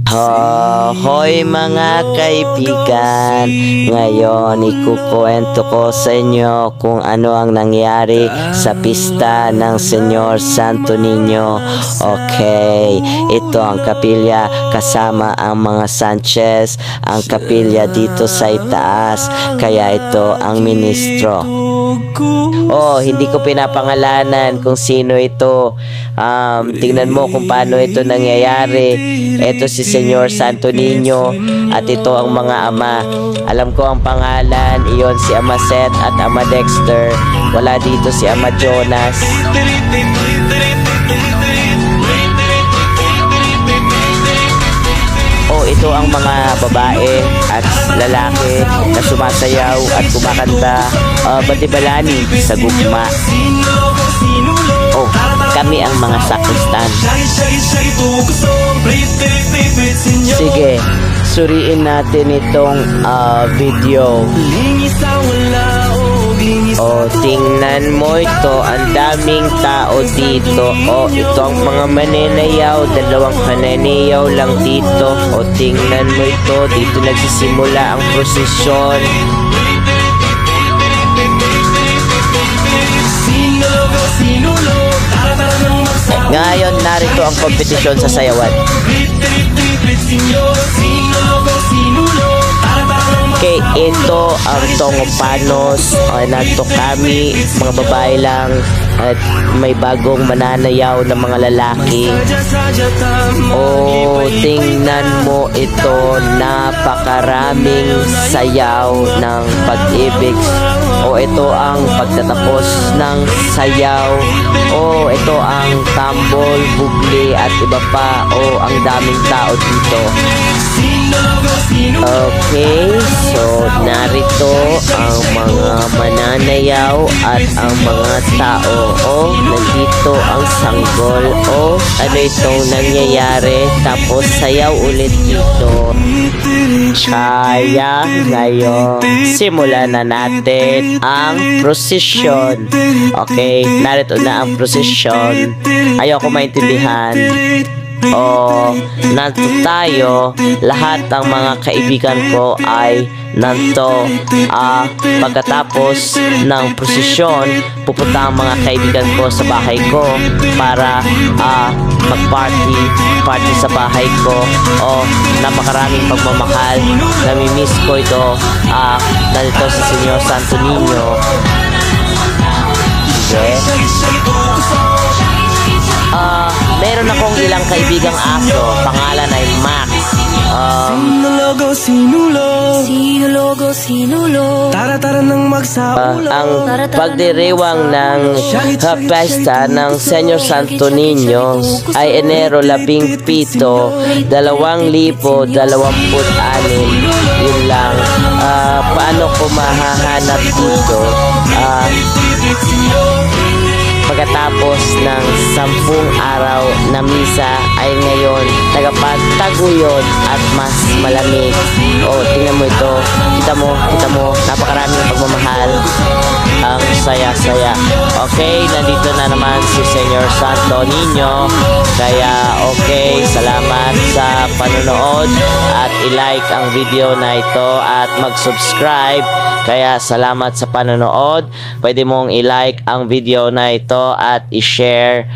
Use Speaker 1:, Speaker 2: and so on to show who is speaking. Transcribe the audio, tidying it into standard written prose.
Speaker 1: Hoy mga kaibigan, ngayon ikukwento ko sa inyo kung ano ang nangyari sa pista ng Senyor Santo Niño. Okay, ito ang kapilya kasama ang mga Sanchez, ang kapilya dito sa itaas, kaya ito ang ministro. Hindi ko pinapangalanan kung sino ito. Tingnan mo kung paano ito nangyayari. Ito si Senyor Santo Niño at ito ang mga ama. Alam ko ang pangalan, iyon si Ama Seth at Ama Dexter. Wala dito si Ama Jonas. Ito ang mga babae at lalaki na sumasayaw at kumakanta bati-balani sa gugma. Kami ang mga sakristan. Sige, suriin natin itong video. Tingnan mo ito, ang daming tao dito. Ito ang mga mananayaw, dalawang mananayaw lang dito. Tingnan mo ito, dito nagsisimula ang prosesyon. Ngayon, narito ang kompetisyon sa sayawan. Okay, ito ang Tongopanos. Nato kami, mga babae lang, at may bagong mananayaw na mga lalaki. Tingnan mo ito, napakaraming sayaw ng pag-ibig. Ito ang pagtatapos ng sayaw. Ito ang tambol, bugli at iba pa. Ang daming tao dito. Okay, so narito ang mga mananayaw at ang mga tao. Nandito ang sanggol. Ano itong nangyayari? Tapos sayaw ulit dito. Kaya ngayon, simulan na natin ang prosesyon. Okay, narito na ang prosesyon. Ayoko maintindihan. Nanto tayo, lahat ng mga kaibigan ko ay nanto. Pagkatapos ng prosesyon, pupunta ang mga kaibigan ko sa bahay ko para mag-party sa bahay ko. Napakaraming pagmamahal, namimiss ko ito. Nandito si Senyor Santo Niño. Meron akong ilang kaibigang aso, pangalan ay Max. Ang pagdiriwang ng pesta ng Senyor Santo Niño ay Enero 17, 2026. Yun lang. Paano ko mahahanap dito? Pagkatapos ng 10 araw na misa ay ngayon tagapagtaguyod at mas malamig. Tingnan mo ito. Kita mo, napakaraming pagmamahal. Ang saya-saya. Okay, nandito na naman si Senyor Santo Niño. Kaya salamat sa panonood at i-like ang video na ito at mag-subscribe. Kaya salamat sa panonood. Pwede mong i-like ang video na ito at i-share.